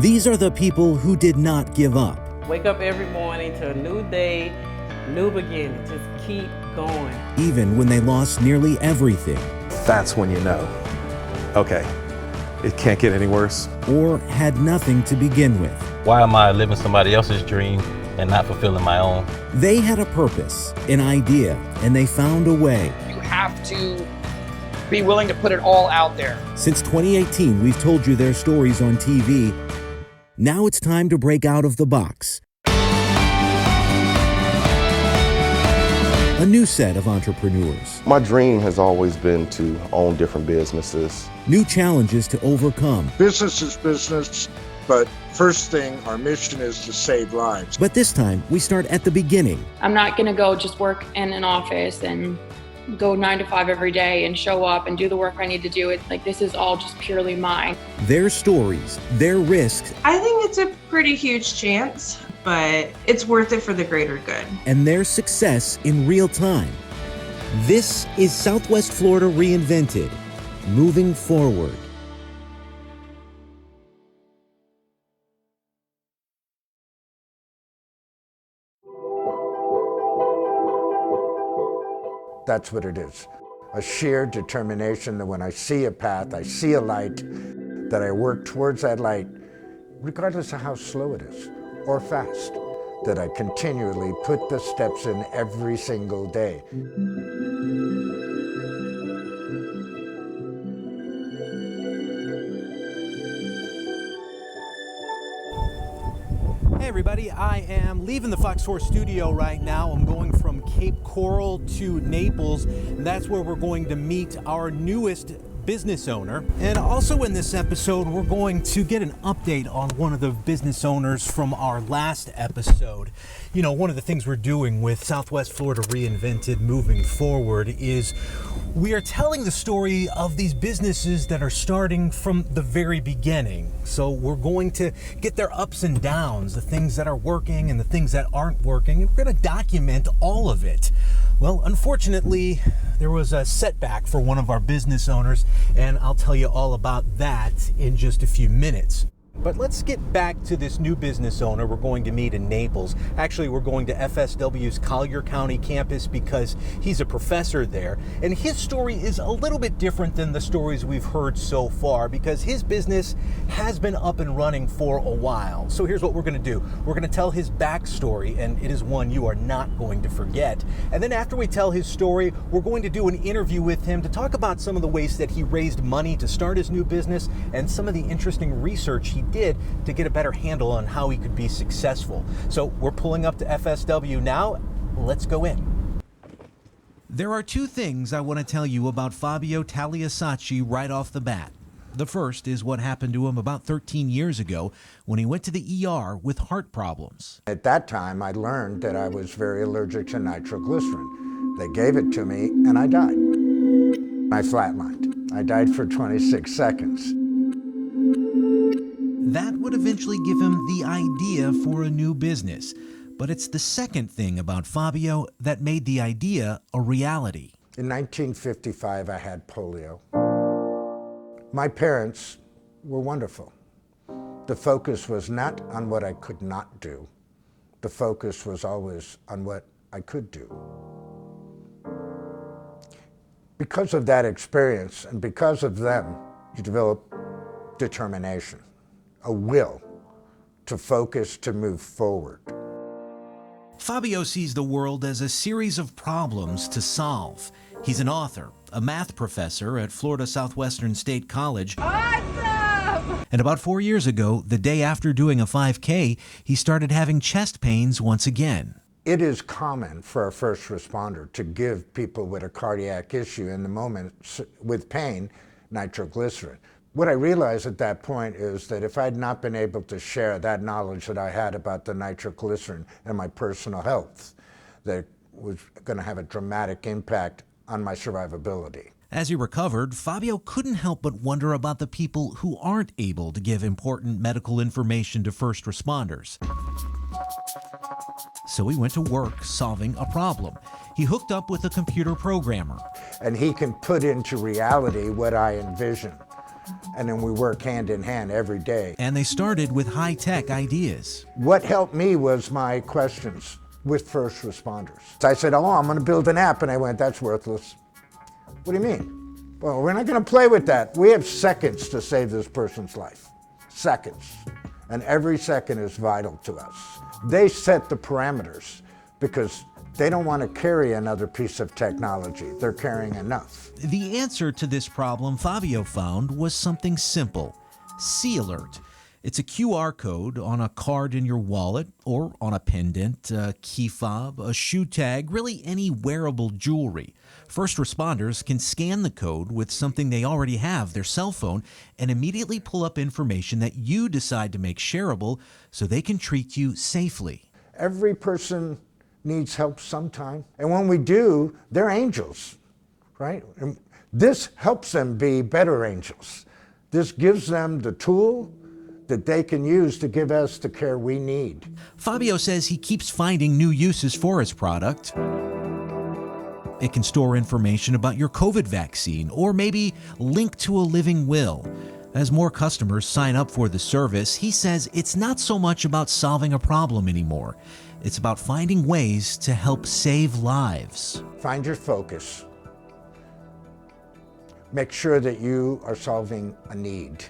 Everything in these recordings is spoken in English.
These are the people who did not give up. Wake up every morning to a new day, new beginning. Just keep going. Even when they lost nearly everything. That's when you know, okay, it can't get any worse. Or had nothing to begin with. Why am I living somebody else's dream and not fulfilling my own? They had a purpose, an idea, and they found a way. You have to be willing to put it all out there. Since 2018, we've told you their stories on TV. Now it's time to break out of the box. A new set of entrepreneurs. My dream has always been to own different businesses. New challenges to overcome. Business is business, but first thing, our mission is to save lives. But this time, we start at the beginning. I'm not going to go just work in an office and go 9 to 5 every day and show up and do the work I need to do. It's like, this is all just purely mine. Their stories, their risks. I think it's a pretty huge chance, but it's worth it for the greater good. And their success in real time. This is Southwest Florida Reinvented, moving forward. That's what it is. A sheer determination that when I see a path, I see a light, that I work towards that light, regardless of how slow it is or fast, that I continually put the steps in every single day. Hey everybody, I am leaving the Fox 4 studio right now. I'm going from Cape Coral to Naples, and that's where we're going to meet our newest business owner. And also in this episode, we're going to get an update on one of the business owners from our last episode. You know, one of the things we're doing with Southwest Florida Reinvented moving forward is we are telling the story of these businesses that are starting from the very beginning. So we're going to get their ups and downs, the things that are working and the things that aren't working, and we're going to document all of it. Well, unfortunately, there was a setback for one of our business owners, and I'll tell you all about that in just a few minutes. But let's get back to this new business owner we're going to meet in Naples. Actually, we're going to FSW's Collier County campus because he's a professor there. And his story is a little bit different than the stories we've heard so far because his business has been up and running for a while. So here's what we're going to do. We're going to tell his backstory, and it is one you are not going to forget. And then after we tell his story, we're going to do an interview with him to talk about some of the ways that he raised money to start his new business and some of the interesting research he did to get a better handle on how he could be successful. So we're pulling up to FSW now. Let's go in. There are two things I want to tell you about Fabio Tagliasacci right off the bat. The first is what happened to him about 13 years ago when he went to the ER with heart problems. At that time, I learned that I was very allergic to nitroglycerin. They gave it to me and I died. I flatlined. I died for 26 seconds. That would eventually give him the idea for a new business. But it's the second thing about Fabio that made the idea a reality. In 1955, I had polio. My parents were wonderful. The focus was not on what I could not do. The focus was always on what I could do. Because of that experience and because of them, you develop determination, a will to focus, to move forward. Fabio sees the world as a series of problems to solve. He's an author, a math professor at Florida Southwestern State College. Awesome! And about 4 years ago, the day after doing a 5K, he started having chest pains once again. It is common for a first responder to give people with a cardiac issue in the moment with pain, nitroglycerin. What I realized at that point is that if I'd not been able to share that knowledge that I had about the nitroglycerin and my personal health, that was going to have a dramatic impact on my survivability. As he recovered, Fabio couldn't help but wonder about the people who aren't able to give important medical information to first responders. So he went to work solving a problem. He hooked up with a computer programmer. And he can put into reality what I envision. and then we work hand in hand every day. And they started with high-tech ideas. What helped me was my questions with first responders. So I said, oh, I'm gonna build an app, and I went, that's worthless. What do you mean? Well, we're not gonna play with that. We have seconds to save this person's life. Seconds. And every second is vital to us. They set the parameters because they don't want to carry another piece of technology. They're carrying enough. The answer to this problem Fabio found was something simple: C-Alert. It's a QR code on a card in your wallet or on a pendant, a key fob, a shoe tag, really any wearable jewelry. First responders can scan the code with something they already have, their cell phone, and immediately pull up information that you decide to make shareable so they can treat you safely. Every person needs help sometime. And when we do, they're angels, right? And this helps them be better angels. This gives them the tool that they can use to give us the care we need. Fabio says he keeps finding new uses for his product. It can store information about your COVID vaccine or maybe link to a living will. As more customers sign up for the service, he says it's not so much about solving a problem anymore. It's about finding ways to help save lives. Find your focus. Make sure that you are solving a need.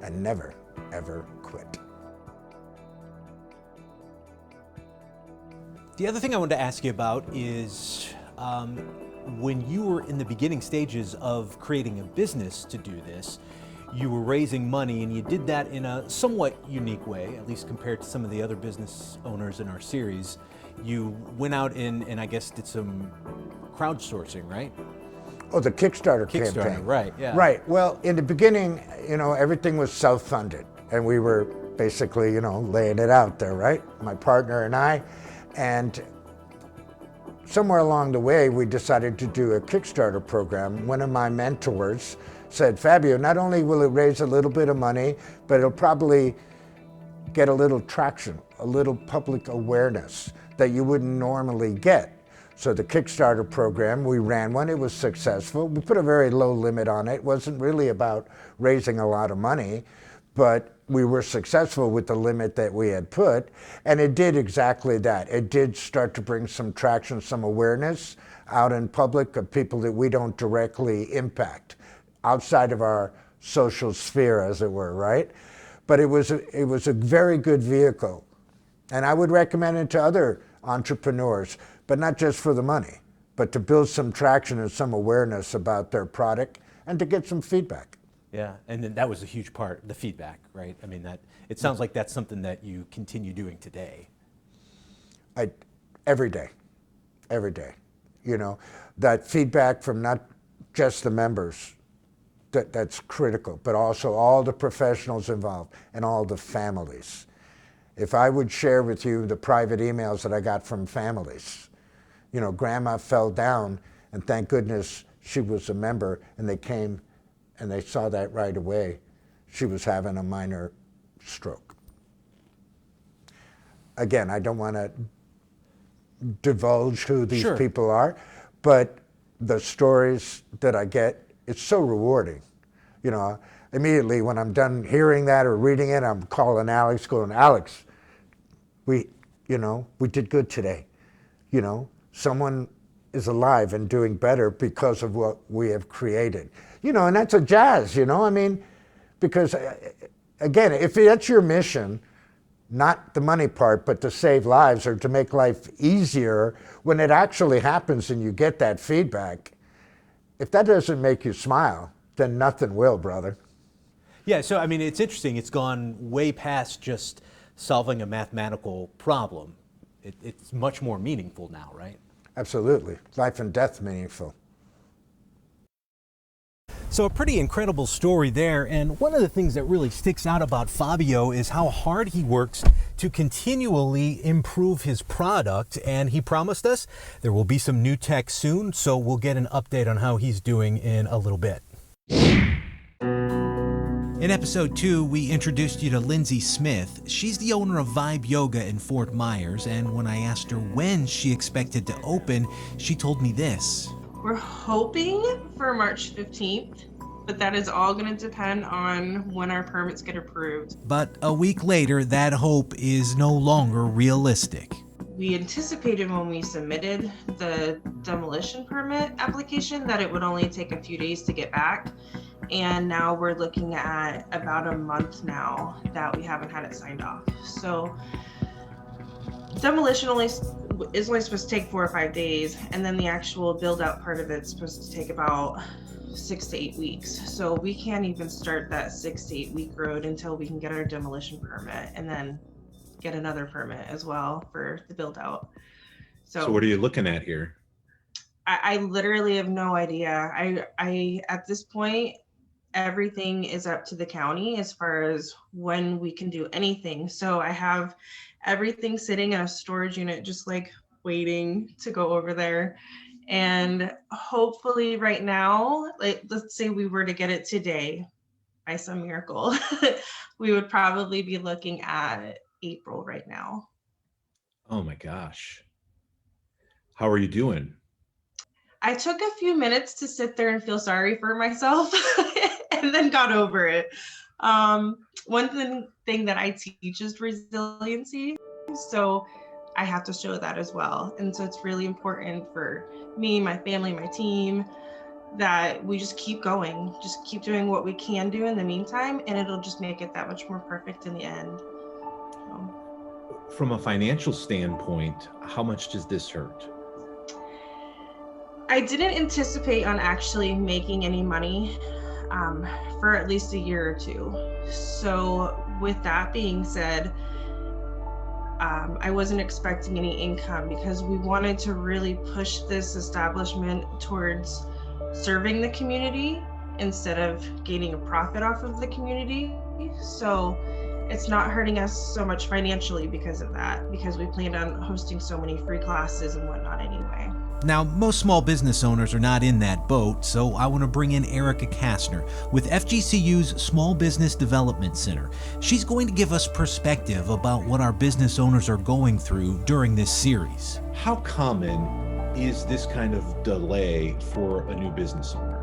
And never, ever quit. The other thing I wanted to ask you about is when you were in the beginning stages of creating a business to do this, you were raising money, and you did that in a somewhat unique way, at least compared to some of the other business owners in our series. You went out and I guess did some crowdsourcing, right? Oh, the Kickstarter campaign. Right, yeah. Right. Well, in the beginning, everything was self-funded, and we were basically, laying it out there, right? My partner and I. And somewhere along the way, we decided to do a Kickstarter program. One of my mentors said, Fabio, not only will it raise a little bit of money, but it'll probably get a little traction, a little public awareness that you wouldn't normally get. So the Kickstarter program, we ran one, it was successful. We put a very low limit on it. It wasn't really about raising a lot of money, but we were successful with the limit that we had put, and it did exactly that. It did start to bring some traction, some awareness out in public of people that we don't directly impact, outside of our social sphere, as it were, right? But it was a very good vehicle, and I would recommend it to other entrepreneurs, but not just for the money, but to build some traction and some awareness about their product and to get some feedback. Yeah, and then that was a huge part, the feedback, right? I mean, it sounds like that's something that you continue doing today. Every day. That feedback from not just the members, that's critical, but also all the professionals involved and all the families. If I would share with you the private emails that I got from families, grandma fell down, and thank goodness she was a member, and they came and they saw that right away. She was having a minor stroke. Again, I don't want to divulge who these people are, but the stories that I get, it's so rewarding. Immediately when I'm done hearing that or reading it, I'm calling Alex, going, Alex, we did good today. Someone is alive and doing better because of what we have created. And that's a jazz, because again, if that's your mission, not the money part, but to save lives or to make life easier, when it actually happens and you get that feedback, if that doesn't make you smile, then nothing will, brother. Yeah, so it's interesting. It's gone way past just solving a mathematical problem. It's much more meaningful now, right? Absolutely. Life and death meaningful. So a pretty incredible story there, and one of the things that really sticks out about Fabio is how hard he works to continually improve his product, and he promised us there will be some new tech soon, so we'll get an update on how he's doing in a little bit. In episode 2, we introduced you to Lindsay Smith. She's the owner of Vibe Yoga in Fort Myers, and when I asked her when she expected to open, she told me this. We're hoping for March 15th. but that is all going to depend on when our permits get approved. But a week later, that hope is no longer realistic. We anticipated when we submitted the demolition permit application that it would only take a few days to get back. And now we're looking at about a month now that we haven't had it signed off. So demolition is only supposed to take 4 or 5 days, and then the actual build out part of it's supposed to take about 6 to 8 weeks. So we can't even start that 6 to 8 week road until we can get our demolition permit and then get another permit as well for the build out. So what are you looking at here? I literally have no idea. I at this point, everything is up to the county as far as when we can do anything. So I have everything sitting in a storage unit, just like waiting to go over there. And hopefully right now, like, let's say we were to get it today by some miracle, we would probably be looking at April right now. Oh my gosh. How are you doing? I took a few minutes to sit there and feel sorry for myself and then got over it. One thing that I teach is resiliency. So I have to show that as well. And so it's really important for me, my family, my team, that we just keep going, just keep doing what we can do in the meantime, and it'll just make it that much more perfect in the end. From a financial standpoint, how much does this hurt? I didn't anticipate on actually making any money for at least a year or two. So with that being said, I wasn't expecting any income because we wanted to really push this establishment towards serving the community instead of gaining a profit off of the community. So it's not hurting us so much financially because of that, because we planned on hosting so many free classes and whatnot anyway. Now, most small business owners are not in that boat, so I want to bring in Erica Kastner with FGCU's Small Business Development Center. She's going to give us perspective about what our business owners are going through during this series. How common is this kind of delay for a new business owner?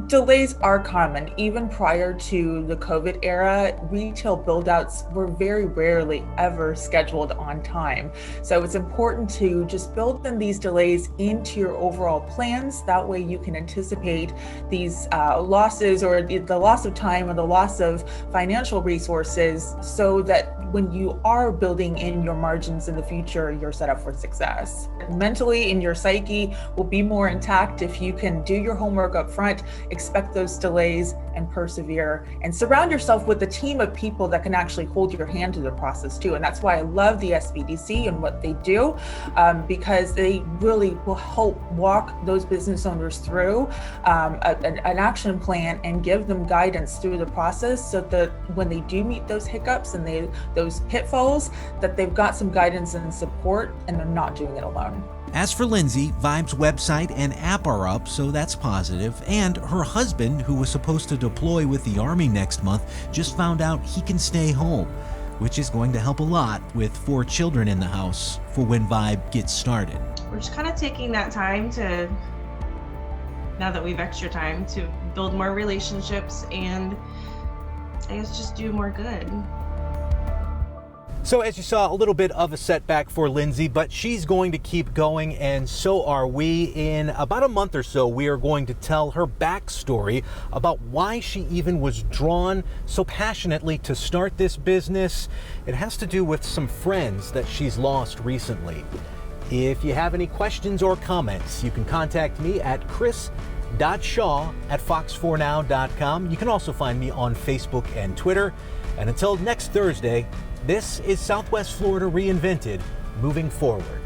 Delays are common. Even prior to the COVID era, retail build-outs were very rarely ever scheduled on time. So it's important to just build in these delays into your overall plans. That way you can anticipate these losses, or the loss of time or the loss of financial resources, so that when you are building in your margins in the future, you're set up for success. Mentally, in your psyche will be more intact if you can do your homework up front, expect those delays, and persevere, and surround yourself with a team of people that can actually hold your hand through the process too. And that's why I love the SBDC and what they do, because they really will help walk those business owners through an action plan and give them guidance through the process, so that when they do meet those hiccups and those pitfalls, that they've got some guidance and support, and they're not doing it alone. As for Lindsay, Vibe's website and app are up, so that's positive. And her husband, who was supposed to deploy with the Army next month, just found out he can stay home, which is going to help a lot with 4 children in the house for when Vibe gets started. We're just kind of taking that time to, now that we've extra time, to build more relationships and I guess just do more good. So as you saw, a little bit of a setback for Lindsay, but she's going to keep going, and so are we. In about a month or so, we are going to tell her backstory about why she even was drawn so passionately to start this business. It has to do with some friends that she's lost recently. If you have any questions or comments, you can contact me at chris.shaw@fox4now.com. You can also find me on Facebook and Twitter. And until next Thursday, this is Southwest Florida Reinvented, moving forward.